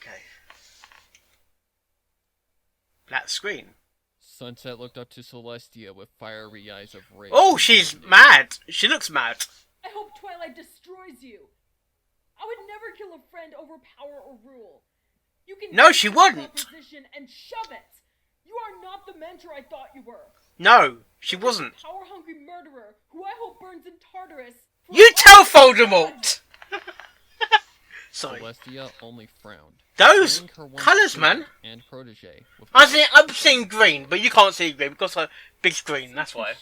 Okay. Black screen. Sunset looked up to Celestia with fiery eyes of rage. Oh, she's mad. She looks mad. I hope Twilight destroys you. I would never kill a friend over power or rule. You can No, she wouldn't. Position and shove it. You are not the mentor I thought you were. No, she wasn't. Power-hungry murderer who I hope burns in Tartarus. You tell Voldemort. Sorry. Celestia only frowned. Those colours, man. And Protégé. I'm seeing green, but you can't see green because of a big screen. That's why.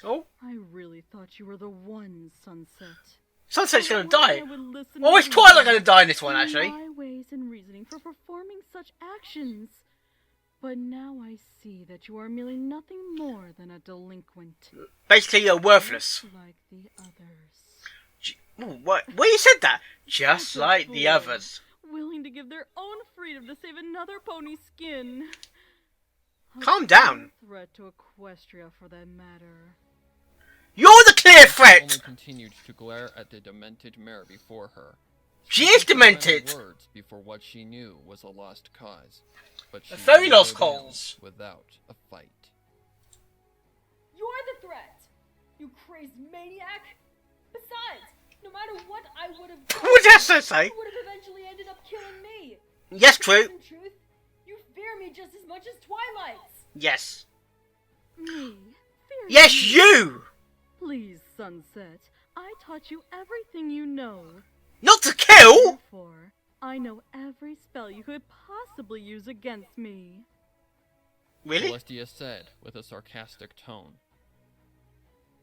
Oh. I really thought you were the one, Sunset. Sunset's gonna die. Oh, is Twilight gonna die in this one, actually? My ways and reasoning for performing such actions. But now I see that you are merely nothing more than a delinquent. Basically, you're worthless. Like the others. Ooh, what you said that? Just like the others. Willing to give their own freedom to save another pony's skin. Calm down. A threat to Equestria, for that matter. You're the clear threat. Only continued to glare at the demented mare before her. She is demented. Words before what she knew was a lost cause, but she a very lost cause without a fight. You are the threat, you crazed maniac. Besides, no matter what I would have done, what does that say? You would have eventually ended up killing me. Yes, true. In truth, you fear me just as much as Twilight's. Yes. Me? Yes, you! Please, Sunset. I taught you everything you know. Not to kill! Therefore, I know every spell you could possibly use against me. Really? Celestia said with a sarcastic tone.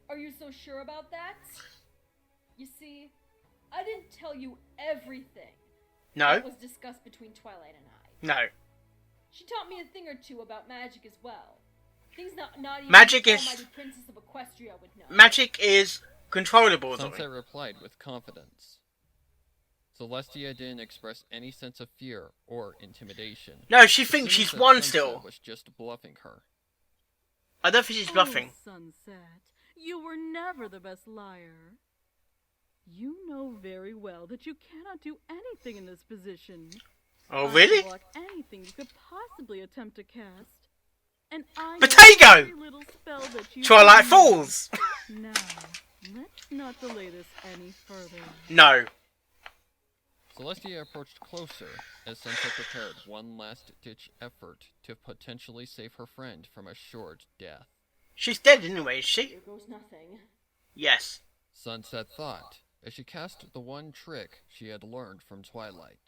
Are you so sure about that? You see, I didn't tell you everything. No. That was discussed between Twilight and I. No. She taught me a thing or two about magic as well. Things not even magic the is almighty princess of Equestria would know. Magic is controllable. Sunset replied with confidence. Celestia didn't express any sense of fear or intimidation. No, she thinks she's won still. Was just bluffing her. I don't think she's bluffing. Oh, Sunset, you were never the best liar. You know very well that you cannot do anything in this position. Oh, really? I block anything you could possibly attempt to cast. And I Potato! Little spell that you Twilight Falls! Now, let's not delay this any further. No. Celestia approached closer as Sunset prepared one last-ditch effort to potentially save her friend from a short death. She's dead anyway, is she? Here goes nothing. Yes. Sunset thought as she cast the one trick she had learned from Twilight.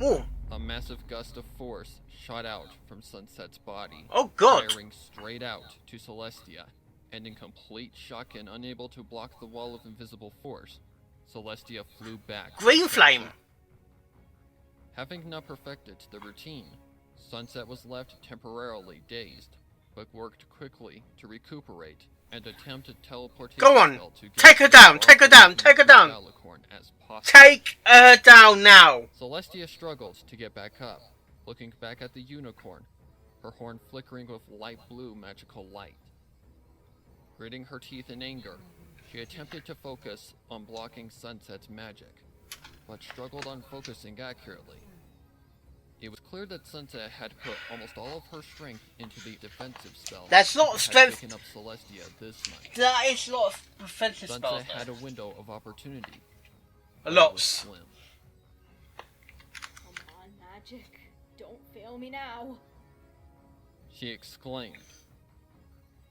Ooh. A massive gust of force shot out from Sunset's body. Oh god. Firing straight out to Celestia, and in complete shock and unable to block the wall of invisible force, Celestia flew back. Green flame! Having not perfected the routine, Sunset was left temporarily dazed, but worked quickly to recuperate and attempt to teleport. Go on! Take her down! Take her down! Take her down! Take her down now! Celestia struggled to get back up, looking back at the unicorn, her horn flickering with light blue magical light. Gritting her teeth in anger, she attempted to focus on blocking Sunset's magic, but struggled on focusing accurately. It was clear that Sunset had put almost all of her strength into the defensive spell. That's not strength. Taken up Celestia this much. That is a lot of defensive Sunset spells. had a window of opportunity. A lot. Slim. Come on, magic. Don't fail me now. She exclaimed.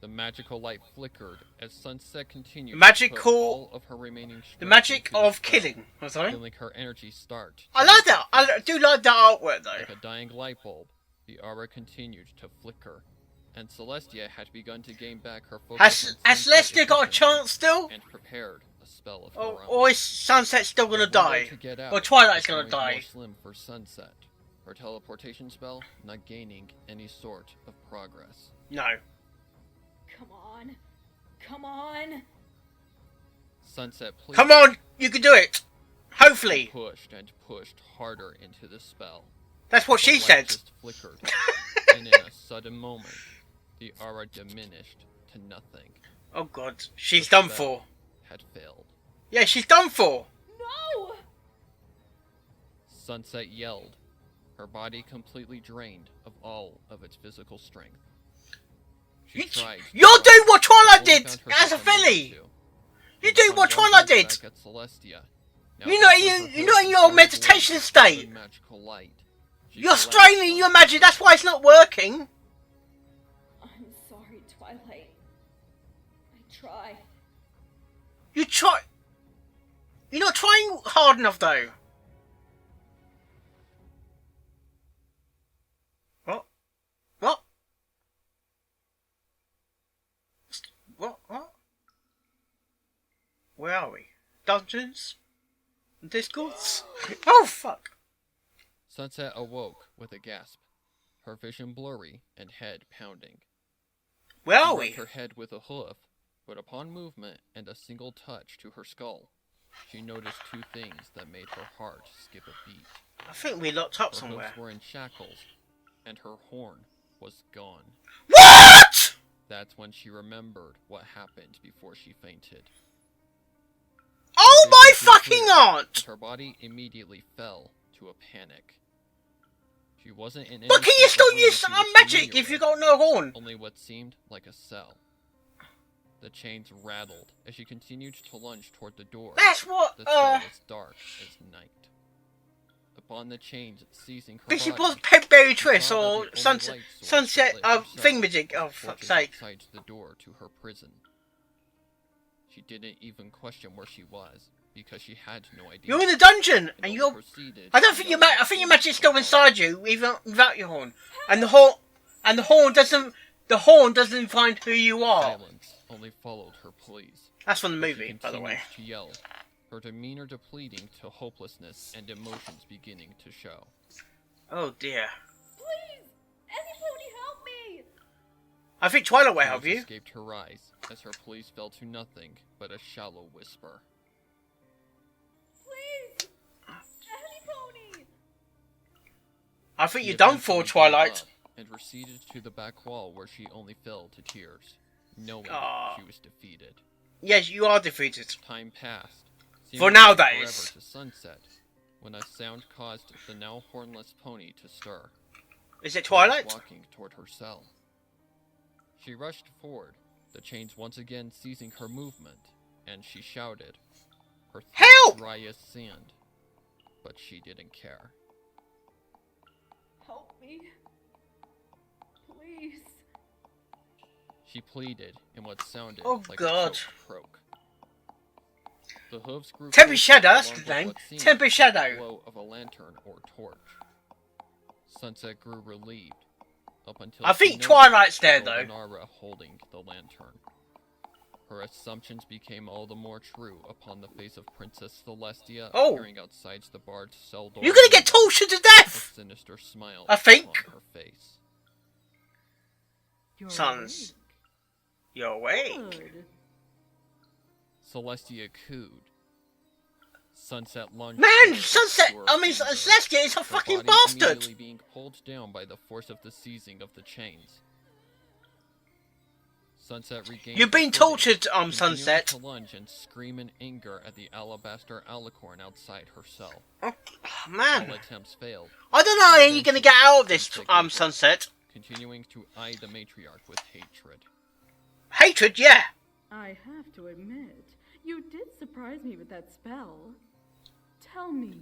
The magical light flickered as Sunset continued magical, to put all of her remaining strength. The magic of spell. Killing. I'm sorry. Feeling her energy start. I like that. I do like that artwork though. Like a dying light bulb, the aura continued to flicker, and Celestia had begun to gain back her focus. Has Celestia got a chance still? And prepared a spell of her own. Or is Sunset still gonna die? Out, or Twilight's gonna die? More slim for Sunset. Her teleportation spell not gaining any sort of progress. No. Come on. Come on. Sunset, please. Come on, you can do it. Hopefully. Pushed and pushed harder into the spell. That's what she said. Just flickered, and in a sudden moment, the aura diminished to nothing. Oh god, she's done for. Had failed. Yeah, she's done for. No. Sunset yelled, her body completely drained of all of its physical strength. She tried. You're doing what Twilight only did found as a herself unable filly. to. You're doing what Twilight did. Back at Celestia. Now You're not in your meditation state. Magical light. You're straining your magic. That's why it's not working. I'm sorry, Twilight. I tried. You try. You're not trying hard enough, though. What? What? What? Where are we? Dungeons? Discords? Oh, fuck. Sunset awoke with a gasp, her vision blurry and head pounding. Where are She we? rubbed her head with a hoof, but upon movement and a single touch to her skull, she noticed two things that made her heart skip a beat. I think we locked up Her somewhere. hooves were in shackles, and her horn was gone. What?! That's when she remembered what happened before she fainted. Oh Her my vision grew fucking clear, aunt! and her body immediately fell to a panic. She wasn't in any But can you state still of room use she was magic familiar if you with, got no horn? only what seemed like a cell. The chains rattled as she continued to lunge toward the door. That's what, The cell was dark as night. Upon the chains seizing her This body, was Pepberry she Twist saw that or the only Sunset, light source Sunset, that lit herself Thingamajig. Oh, was fuck's torches sake. outside the door to her prison. She didn't even question where she was, because she had no idea. You're in the dungeon, and only you're... proceeded I don't think I think your magic's still inside you, even without your horn. And the horn doesn't find who you are. Silence only followed her pleas. That's from the She movie, by the way. continued to yell, her demeanor depleting to hopelessness and emotions beginning to show. Oh dear. Please! Anybody help me! I think Twilight will Tears help you. escaped her eyes as her pleas fell to nothing but a shallow whisper. Please! Anybody! I think She you're done eventually for, gave Twilight. up and receded to the back wall where she only fell to tears, knowing Aw. she was defeated. Yes, you are defeated. Time passed. For seemingly now, that forever is. to sunset, when a sound caused the now hornless pony to stir. Is it She was Twilight? walking toward her cell. She rushed forward, the chains once again seizing her movement, and she shouted, her throat Help! dry as sand, but she didn't care. Help me. Please. She pleaded in what sounded Oh, like God. a choked croak. The hooves grew Temper closer, Shadow, that's along the with name. what seemed Temper like Shadow. the glow of a lantern or torch. Sunset grew relieved, up until I she think noticed Twilight's the there, golden though. aura holding the lantern. Her assumptions became all the more true upon the face of Princess Celestia Oh. appearing outside the barred cell door. You're gonna get window, tortured to a death! sinister smile I think. upon her face. You're Sons. You're awake. awake. Good. Celestia cooed. Sunset lunged. Man, forward, Sunset, pure I mean, anger, Celestia is a her fucking body bastard! immediately being pulled down by the force of the seizing of the chains. Sunset regained. You've her been footing, tortured, continuing Sunset. to lunge and scream in anger at the alabaster alicorn outside her cell. Oh, All man. attempts failed, I don't know how you're gonna get out of this, Sunset. continuing to eye the matriarch with hatred. Hatred, yeah. I have to admit, you did surprise me with that spell. Tell me,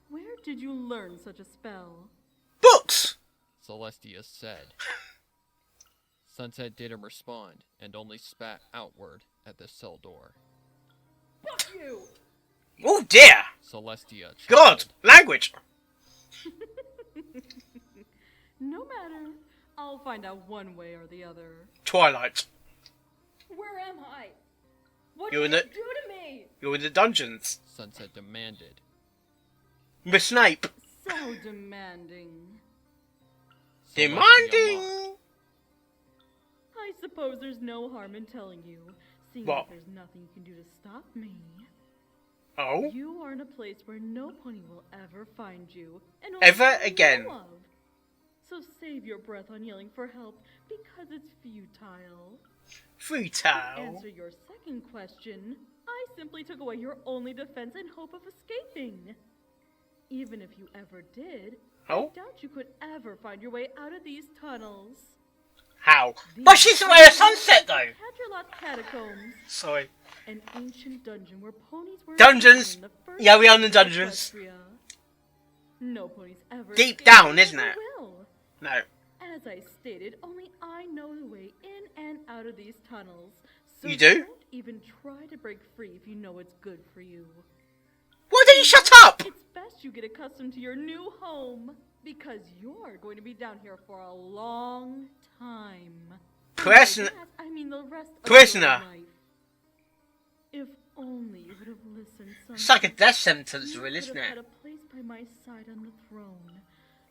where did you learn such a spell? Books! Celestia said. Sunset didn't respond and only spat outward at the cell door. Fuck you! Oh dear! Celestia God! chuckled. Language! No matter. I'll find out one way or the other. Twilight. Where am I? What You're did in you do to me? You're in the dungeons. Sunset demanded. Miss Snape. So demanding. Celestia Demanding! mocked. I suppose there's no harm in telling you, seeing What? that there's nothing you can do to stop me. Oh? You are in a place where no pony will ever find you, and will Ever ever again. know of. So save your breath on yelling for help, because it's futile. To Futile. answer your second question, I simply took away your only defense in hope of escaping. Even if you ever did, Oh? I doubt you could ever find your way out of these tunnels. How? These But she's away at sunset though! Cadrelot Catacombs, Sorry. an ancient dungeon where ponies were Dungeons! in the first Yeah, we are in the of dungeons. Equestria. No ponies ever Deep escape down, and isn't never it? will. No. As I stated, only I know the way in and out of these tunnels. So You do? don't even try to break free if you know it's good for you. Why don't you shut up? It's best you get accustomed to your new home, because you're going to be down here for a long time. Prisoner. And by that, I mean the rest of Prisoner. your life. If only you would have listened. It's like a death sentence, really, isn't You could have it? had a place by my side on the throne.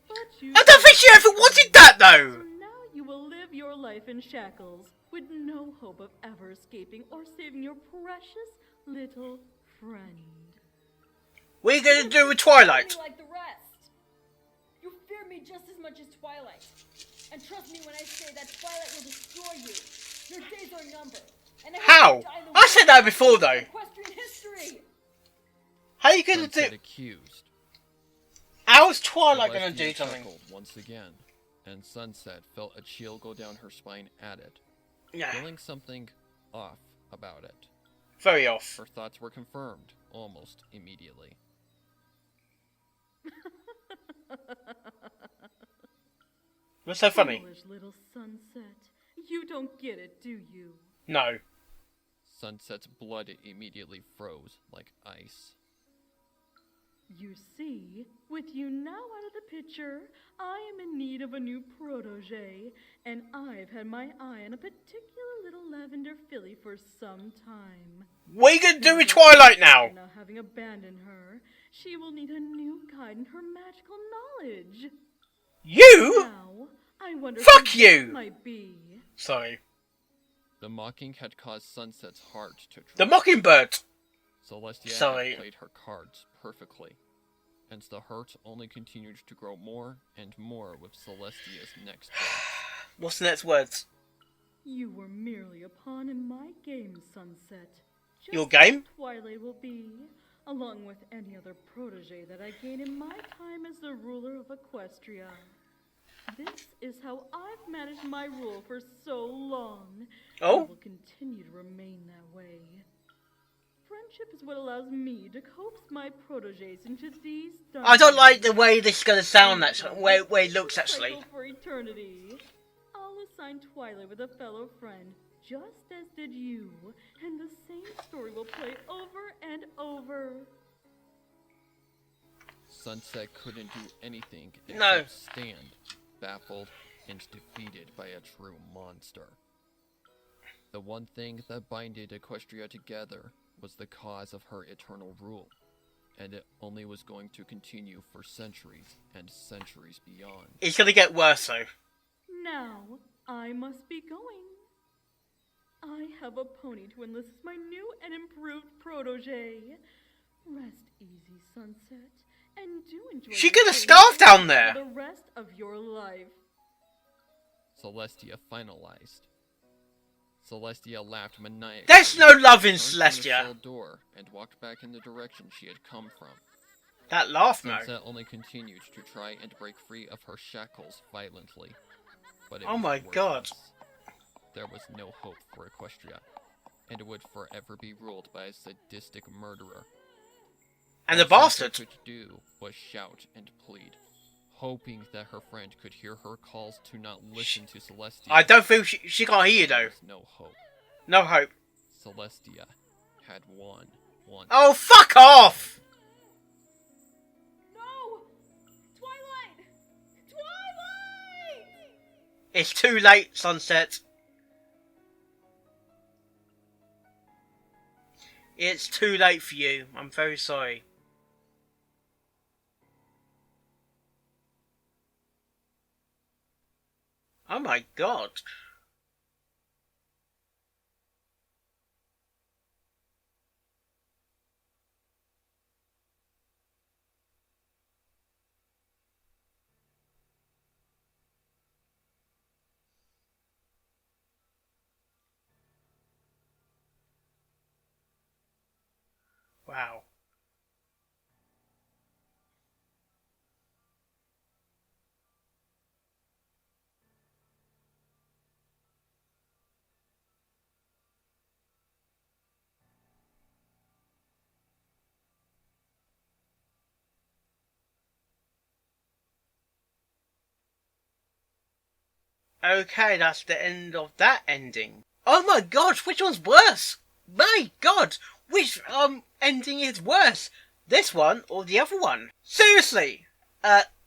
But you I don't think she ever wanted that though! So now you will live your life in shackles, with no hope of ever escaping or saving your precious little friend. What are you gonna do with Twilight? Me like the rest. You fear me just as much as Twilight. And trust me when I say that Twilight will destroy you. Your days are numbered. And I hope How? you die the I way said that before, of though. Equestrian history. How are you gonna do? Sunset accused. How's Twilight gonna Celestia do something? chuckled once again, and Sunset felt a chill go down her spine at it, Yeah, feeling something off about it. very off. Her thoughts were confirmed almost immediately. What's so funny? Foolish little sunset. You don't get it, do you? No. Sunset's blood immediately froze like ice. You see, with you now out of the picture, I am in need of a new protégé, and I've had my eye on a particular little lavender filly for some time. What are you gonna do with Twilight now? Now, having abandoned her, she will need a new guide in her magical knowledge. You? Now, I wonder Fuck who you! that might be. Sorry. The mocking had caused Sunset's heart to drop. The Mockingbird. Celestia Sorry. had played her cards perfectly, and the hurt only continued to grow more and more with Celestia's next breath. What's the next words? You were merely a pawn in my game, Sunset. Just Your game? as Twilight will be, along with any other protege that I gain in my time as the ruler of Equestria. This is how I've managed my rule for so long. Oh? And will continue to remain that way. Friendship is what allows me to coax my proteges into these I don't dungeons. like the way this is gonna sound. Actually, way it looks actually. Cycle for eternity. I'll assign Twilight with a fellow friend, just as did you, and the same story will play over and over. Sunset couldn't do anything except No. stand, baffled and defeated by a true monster. The one thing that binded Equestria together was the cause of her eternal rule, and it only was going to continue for centuries and centuries beyond. It's gonna get worse though. Now, I must be going. I have a pony to enlist as my new and improved protege. Rest easy, Sunset, and do enjoy She your gonna stay starve here down there. for the rest of your life. Celestia finalized. Celestia laughed maniacally. There's no love in turned from the Celestia. cell door and walked back in the direction she had come from. That laugh, no. Sunset only continued to try and break free of her shackles violently. But it Oh was my worthless. God. There was no hope for Equestria, and it would forever be ruled by a sadistic murderer. And the All Sunset bastard. could do was shout and plead, hoping that her friend could hear her calls to not listen to Celestia. I don't think she can't hear you There though. was no hope. No hope. Celestia had won once. Oh, fuck off! No! Twilight! Twilight! It's too late, Sunset. It's too late for you. I'm very sorry. Oh my god. Wow. Okay, that's the end of that ending. Oh my gosh, which one's worse? My god, which ending is worse? This one or the other one? Seriously!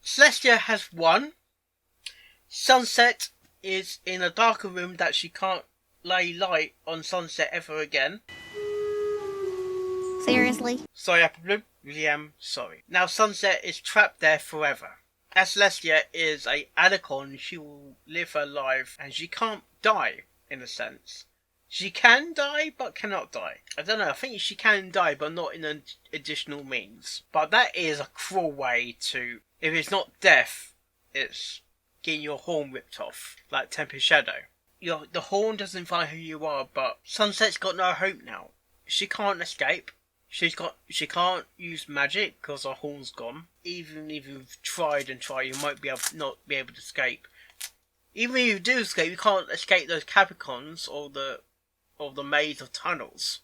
Celestia has won. Sunset is in a darker room that she can't lay light on Sunset ever again. Seriously? Sorry, I really am sorry. Now Sunset is trapped there forever. As Celestia is a Adicon, she will live her life and she can't die, in a sense. She can die, but cannot die. I don't know, I think she can die, but not in an additional means. But that is a cruel way to, if it's not death, it's getting your horn ripped off, like Tempest Shadow. The horn doesn't find who you are, but Sunset's got no hope now. She can't escape. She can't use magic because her horn's gone. Even if you've tried and tried, you might not be able to escape. Even if you do escape, you can't escape those Capricorns or the maze of tunnels.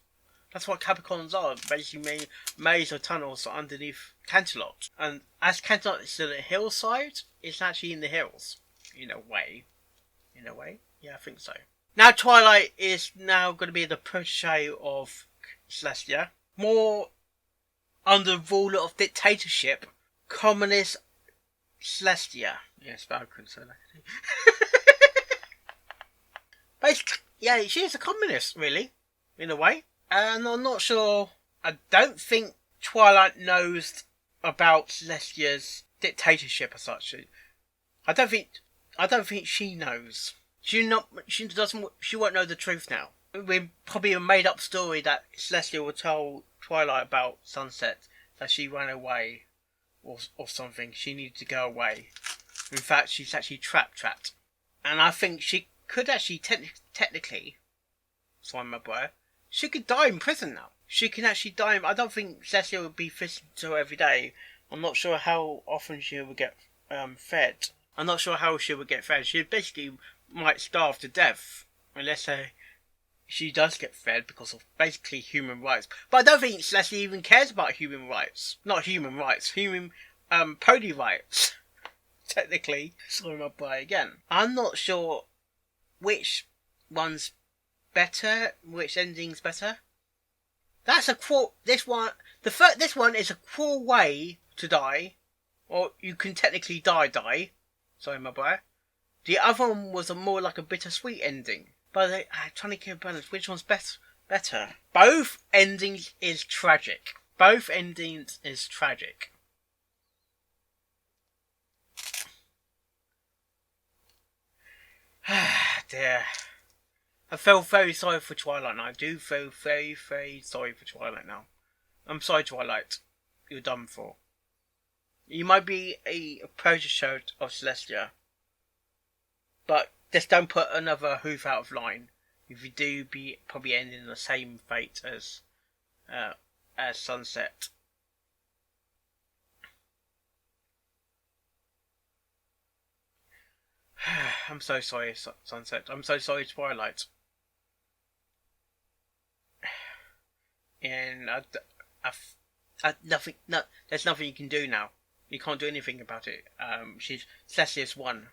That's what Capricorns are, basically maze of tunnels underneath Canterlot. And as Canterlot is in a hillside, it's actually in the hills. In a way. Yeah, I think so. Now Twilight is now going to be the protege of Celestia. More under the rule of dictatorship, communist Celestia. Yes, but I couldn't say that. Basically, yeah, she is a communist, really, in a way. And I'm not sure. I don't think Twilight knows about Celestia's dictatorship as such. I don't think she knows. She won't know the truth now. We're probably a made-up story that Celestia will tell Twilight about Sunset, that she ran away, or something. She needed to go away. In fact, she's actually trapped. And I think she could actually technically, sorry my boy, she could die in prison now. She can actually die. I don't think Celestia would be visiting to her every day. I'm not sure how often she would get fed. I'm not sure how she would get fed. She basically might starve to death unless she does get fed because of basically human rights. But I don't think Celestia even cares about human rights. Not human rights, pony rights. Technically. Sorry my boy again. I'm not sure which one's better, which ending's better. That's a cruel, this one is a cruel way to die. Or you can technically die. Sorry my boy. The other one was more like a bittersweet ending. But I'm trying to get a balance. Which one's better? Both endings is tragic. Dear. I feel very sorry for Twilight now. I do feel very, very sorry for Twilight now. I'm sorry, Twilight. You're done for. You might be a protege of Celestia, but just don't put another hoof out of line. If you do, probably end in the same fate as Sunset. I'm so sorry, Sunset. I'm so sorry, Twilight. And there's nothing you can do now. You can't do anything about it. Celestia's won.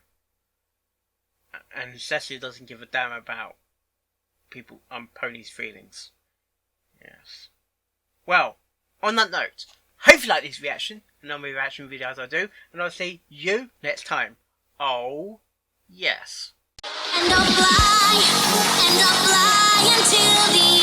And Celestia doesn't give a damn about people, ponies' feelings. Yes. Well, on that note, hope you like this reaction and other reaction videos I do, and I'll see you next time. Oh, yes. And I'll fly until the